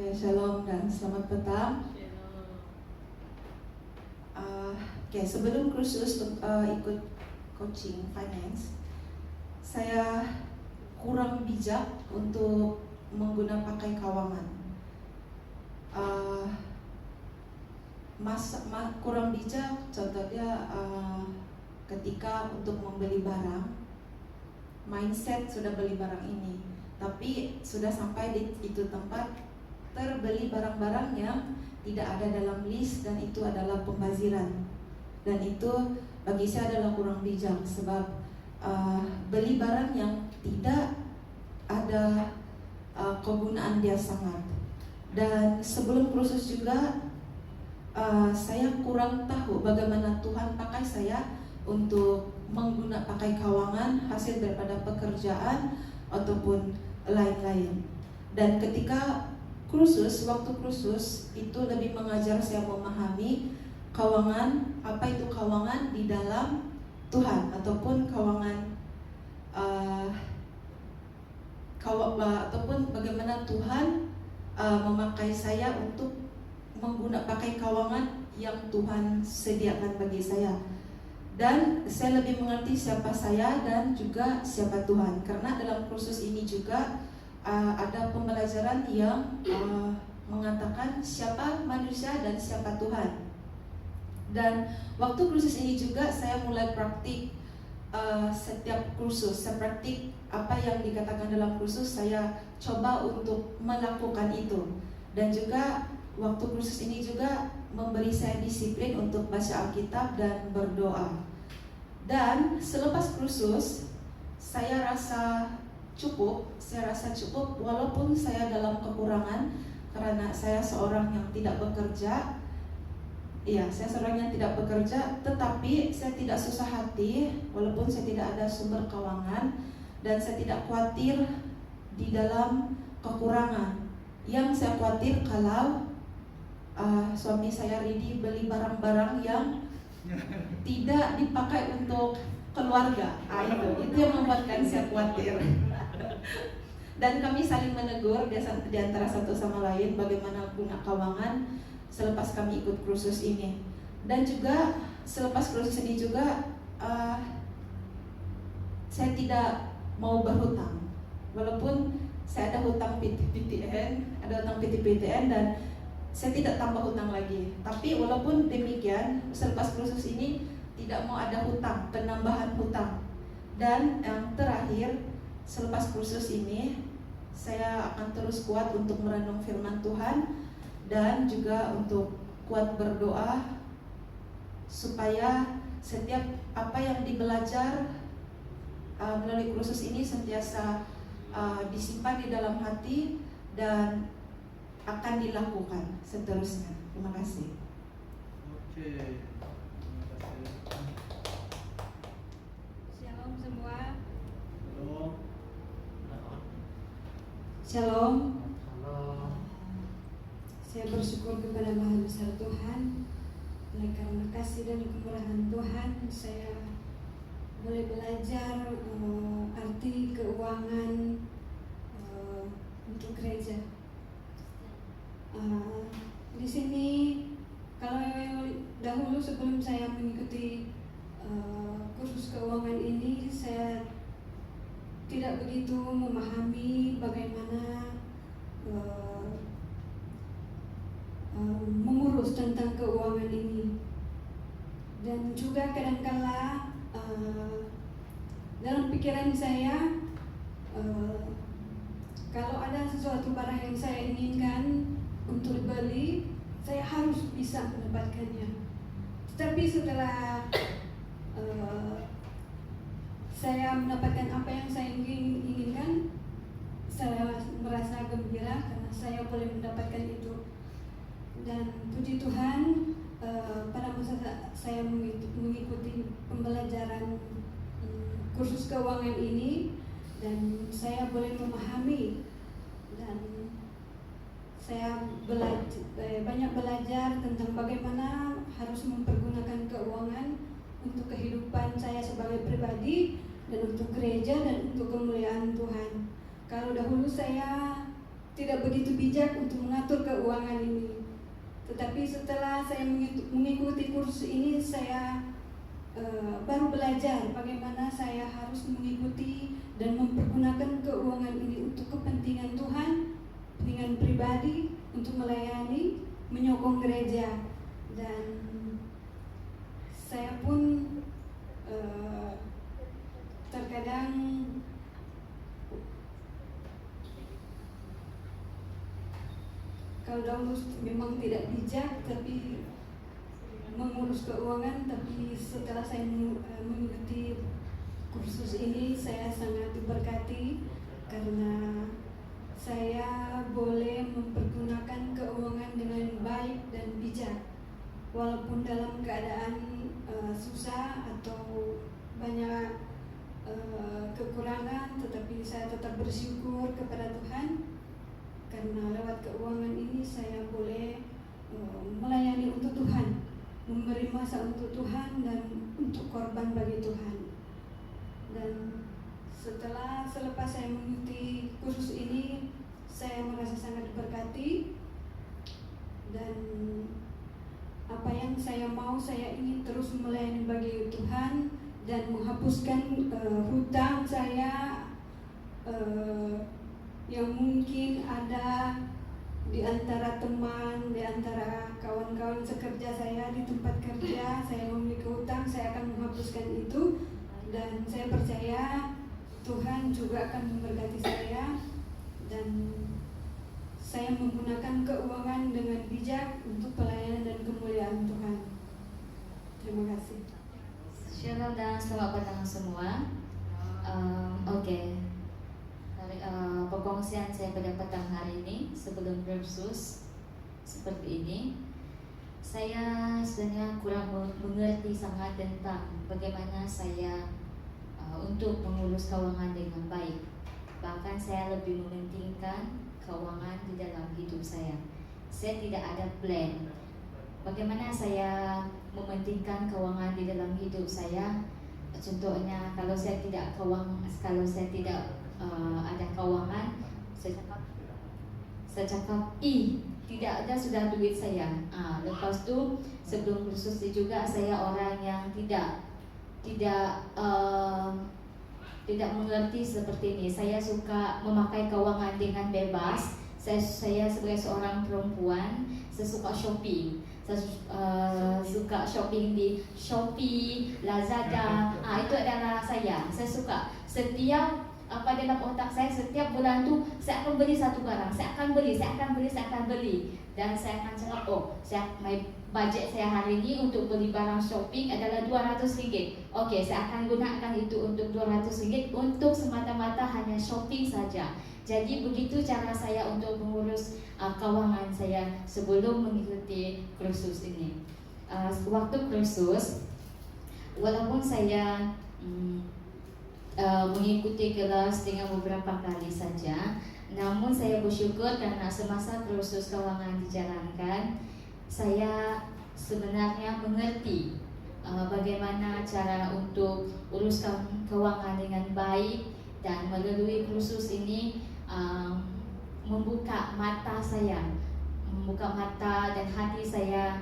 Oke, shalom dan selamat petang. Oke, sebelum kursus ikut coaching finance, saya kurang bijak untuk pakai kawangan. Kurang bijak, contohnya ketika untuk membeli barang, mindset sudah beli barang ini, tapi sudah sampai di itu tempat terbeli barang-barang yang tidak ada dalam list, dan itu adalah pembaziran. Dan itu bagi saya adalah kurang bijak, sebab beli barang yang tidak ada kegunaan dia sangat. Dan sebelum kursus juga saya kurang tahu bagaimana Tuhan pakai saya untuk pakai kawangan hasil daripada pekerjaan ataupun lain-lain. Dan ketika waktu kursus itu lebih mengajar saya memahami kawangan, apa itu kawangan di dalam Tuhan, ataupun ataupun bagaimana Tuhan memakai saya untuk pakai kawangan yang Tuhan sediakan bagi saya. Dan saya lebih mengerti siapa saya dan juga siapa Tuhan, karena dalam kursus ini juga ada pembelajaran yang mengatakan siapa manusia dan siapa Tuhan. Dan waktu kursus ini juga saya mulai praktik setiap kursus. Saya praktik apa yang dikatakan dalam kursus, saya coba untuk melakukan itu. Dan juga waktu kursus ini juga memberi saya disiplin untuk baca Alkitab dan berdoa. Dan selepas kursus saya rasa cukup walaupun saya dalam kekurangan, karena saya seorang yang tidak bekerja. Saya seorang yang tidak bekerja, tetapi saya tidak susah hati walaupun saya tidak ada sumber keuangan, dan saya tidak khawatir di dalam kekurangan. Yang saya khawatir kalau suami saya ready beli barang-barang yang tidak dipakai untuk keluarga. Itu yang membuatkan saya khawatir. Dan kami saling menegur di antara satu sama lain bagaimana guna keuangan selepas kami ikut kursus ini. Dan juga selepas kursus ini juga saya tidak mau berhutang, walaupun saya ada hutang PTPTN, dan saya tidak tambah hutang lagi. Tapi walaupun demikian, selepas kursus ini tidak mau ada hutang, penambahan hutang. Dan yang terakhir, selepas kursus ini saya akan terus kuat untuk merenung firman Tuhan, dan juga untuk kuat berdoa supaya setiap apa yang dibelajar melalui kursus ini sentiasa disimpan di dalam hati dan akan dilakukan seterusnya. Terima kasih. Oke, terima kasih. Shalom semua. Halo. Shalom. Halo. Saya bersyukur kepada Maha Besar Tuhan, oleh karena kasih dan kemurahan Tuhan, saya boleh belajar arti keuangan untuk gereja. Di sini, kalau dahulu sebelum saya mengikuti kursus keuangan ini, saya tidak begitu memahami bagaimana mengurus tentang keuangan ini. Dan juga kadangkala dalam pikiran saya, kalau ada sesuatu barang yang saya inginkan untuk beli, saya harus bisa mendapatkannya. Tetapi setelah saya mendapatkan apa yang saya inginkan, saya merasa gembira karena saya boleh mendapatkan itu. Dan puji Tuhan, pada masa saya mengikuti pembelajaran kursus keuangan ini, dan saya boleh memahami, dan saya banyak belajar tentang bagaimana harus mempergunakan keuangan untuk kehidupan saya sebagai pribadi, dan untuk gereja, dan untuk kemuliaan Tuhan. Kalau dahulu saya tidak begitu bijak untuk mengatur keuangan ini. Tetapi setelah saya mengikuti kursus ini, saya baru belajar bagaimana saya harus mengikuti dan mempergunakan keuangan ini untuk kepentingan Tuhan, kepentingan pribadi, untuk melayani, menyokong gereja. Dan saya pun terkadang kalau dahulu memang tidak bijak tapi mengurus keuangan, tapi setelah saya mengikuti kursus ini saya sangat diberkati karena saya boleh mempergunakan keuangan dengan baik dan bijak walaupun dalam keadaan susah atau banyak kekurangan, tetapi saya tetap bersyukur kepada Tuhan karena lewat keuangan ini saya boleh melayani untuk Tuhan, memberi masa untuk Tuhan dan untuk korban bagi Tuhan. Dan selepas saya mengikuti kursus ini, saya merasa sangat diberkati dan apa yang saya mau, saya ingin terus melayani bagi Tuhan dan menghapuskan hutang saya yang mungkin ada di antara teman, di antara kawan-kawan sekerja saya di tempat kerja. Saya memiliki hutang, saya akan menghapuskan itu dan saya percaya Tuhan juga akan memberkati saya dan saya menggunakan keuangan dengan bijak untuk pelayanan dan kemuliaan Tuhan. Terima kasih. Shalom dan selamat petang semua. Oke. Pengkongsian saya pada petang hari ini sebelum kursus seperti ini, saya sebenarnya kurang mengerti sangat tentang bagaimana saya untuk mengurus keuangan dengan baik. Bahkan saya lebih mementingkan keuangan di dalam hidup saya. Saya tidak ada plan bagaimana saya mementingkan keuangan di dalam hidup saya. Contohnya kalau saya tidak ada keuangan, saya cakap tidak ada sudah duit saya. Lepas tu sebelum kursus juga saya orang yang tidak mengerti seperti ini. Saya suka memakai keuangan dengan bebas. Saya sebagai seorang perempuan, saya suka shopping. Saya suka shopping di Shopee, Lazada. Itu adalah saya. Saya suka setiap dalam otak saya setiap bulan tu saya akan beli satu barang, saya akan beli, dan saya akan cakap budget saya hari ini untuk beli barang shopping adalah RM200. Okey, saya akan gunakan itu untuk RM200 untuk semata-mata hanya shopping saja. Jadi begitu cara saya untuk mengurus keuangan saya sebelum mengikuti kursus ini. Waktu kursus, walaupun saya mengikuti kelas dengan beberapa kali saja, namun saya bersyukur karena semasa kursus keuangan dijalankan, saya sebenarnya mengerti bagaimana cara untuk uruskan keuangan dengan baik, dan melalui kursus ini membuka mata dan hati saya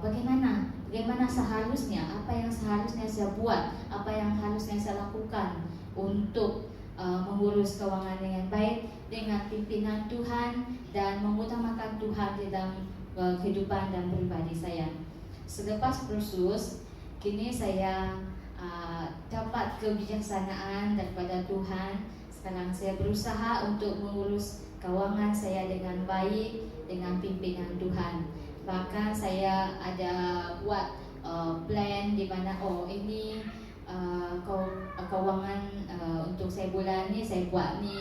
bagaimana seharusnya, apa yang seharusnya saya buat, apa yang harusnya saya lakukan untuk mengurus keuangan dengan baik dengan pimpinan Tuhan dan mengutamakan Tuhan di dalam kehidupan dan pribadi saya. Selepas kursus, kini saya dapat kebijaksanaan daripada Tuhan. Sekarang saya berusaha untuk mengurus keuangan saya dengan baik dengan pimpinan Tuhan. Bahkan saya ada buat plan di mana ini keuangan untuk saya bulan ni saya buat ni.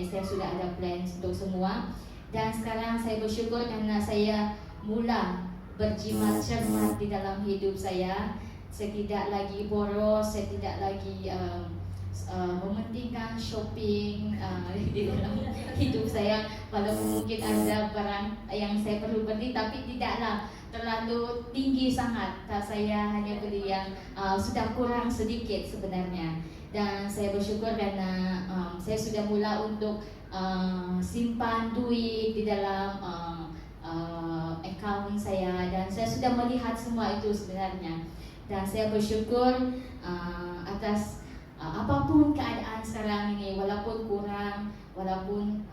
Saya sudah ada plan untuk semua. Dan sekarang saya bersyukur karena saya mula berjimat cermat di dalam hidup saya. Saya tidak lagi boros, saya tidak lagi mementingkan shopping di dalam hidup saya. Walaupun mungkin ada barang yang saya perlu beli, tapi tidaklah terlalu tinggi sangat. Saya hanya beli yang sudah kurang sedikit sebenarnya. Dan saya bersyukur karena saya sudah mula untuk simpan duit di dalam account saya, dan saya sudah melihat semua itu sebenarnya. Dan saya bersyukur atas apapun keadaan sekarang ini, walaupun kurang, walaupun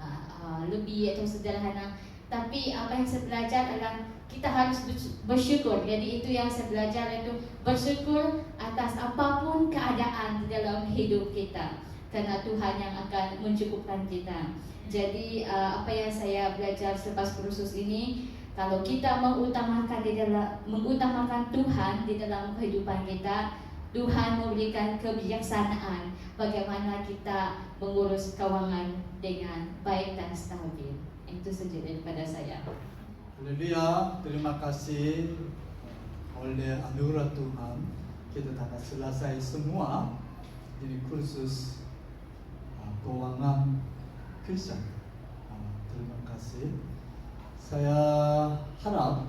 lebih atau sederhana, tapi apa yang saya belajar adalah kita harus bersyukur. Jadi itu yang saya belajar, itu bersyukur atas apapun keadaan di dalam hidup kita, karena Tuhan yang akan mencukupkan kita. Jadi apa yang saya belajar selepas kursus ini, kalau kita mengutamakan Tuhan di dalam kehidupan kita, Tuhan memberikan kebijaksanaan bagaimana kita mengurus keuangan dengan baik dan stabil. Itu saja daripada saya. Haleluya, terima kasih. Oleh anugerah Tuhan, kita dapat selesai semua ini kursus keuangan Kristen. Terima kasih. Saya harap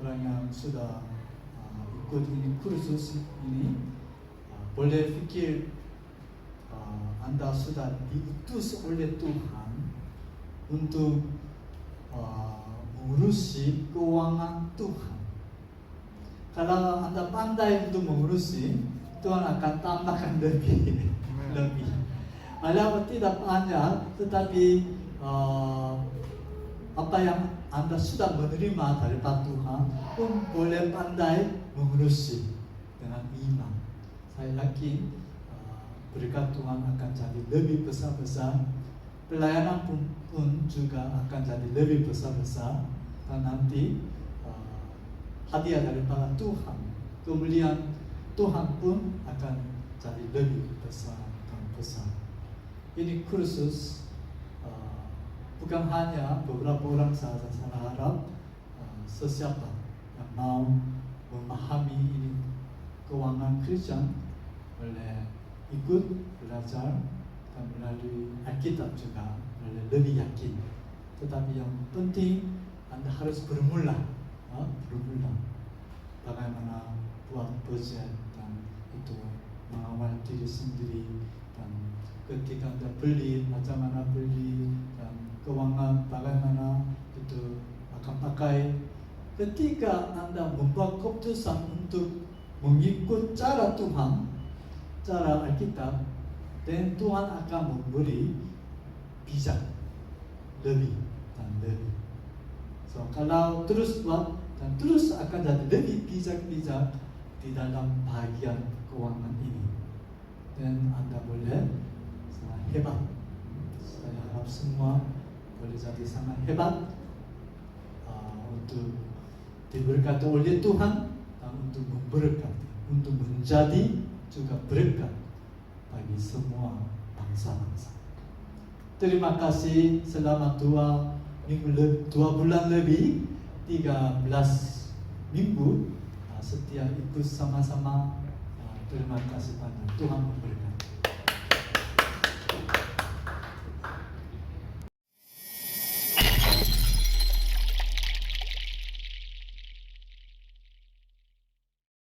orang yang sudah ikut ini kursus ini boleh pikir Anda sudah diutus oleh Tuhan untuk mengurusi keuangan Tuhan. Kalau Anda pandai untuk mengurusi, Tuhan akan tambahkan lebih. Walaupun tidak banyak, tetapi apa yang Anda sudah menerima daripada Tuhan pun boleh pandai mengurusi dengan iman. Saya yakin berkat Tuhan akan jadi lebih besar-besar. Pelayanan pun juga akan jadi lebih besar-besar. Dan nanti hadiah daripada Tuhan, kemuliaan Tuhan pun akan jadi lebih besar dan besar. Ini kursus bukan hanya beberapa orang saja. Saya harap sesiapa yang mau memahami ini keuangan Kristen boleh ikut belajar, dan melalui Alkitab juga boleh lebih yakin. Tetapi yang penting Anda harus bermula bagaimana buat budget, dan itu mengawal diri sendiri, dan ketika Anda beli, macam mana beli, dan keuangan bagaimana itu akan pakai. Ketika Anda membuat keputusan untuk mengikut cara Tuhan, cara Alkitab, dan Tuhan akan memberi bijak lebih dan lebih. So, kalau terus buat dan terus akan jadi lebih bijak-bijak di dalam bahagian keuangan ini, dan Anda boleh sangat hebat. Saya harap semua boleh jadi sangat hebat untuk diberkati oleh Tuhan, dan untuk memberkati, untuk menjadi juga berkat bagi semua bangsa-bangsa. Terima kasih selama 2 bulan lebih, 13 minggu setia ikut sama-sama. Terima kasih banyak. Tuhan memberkati.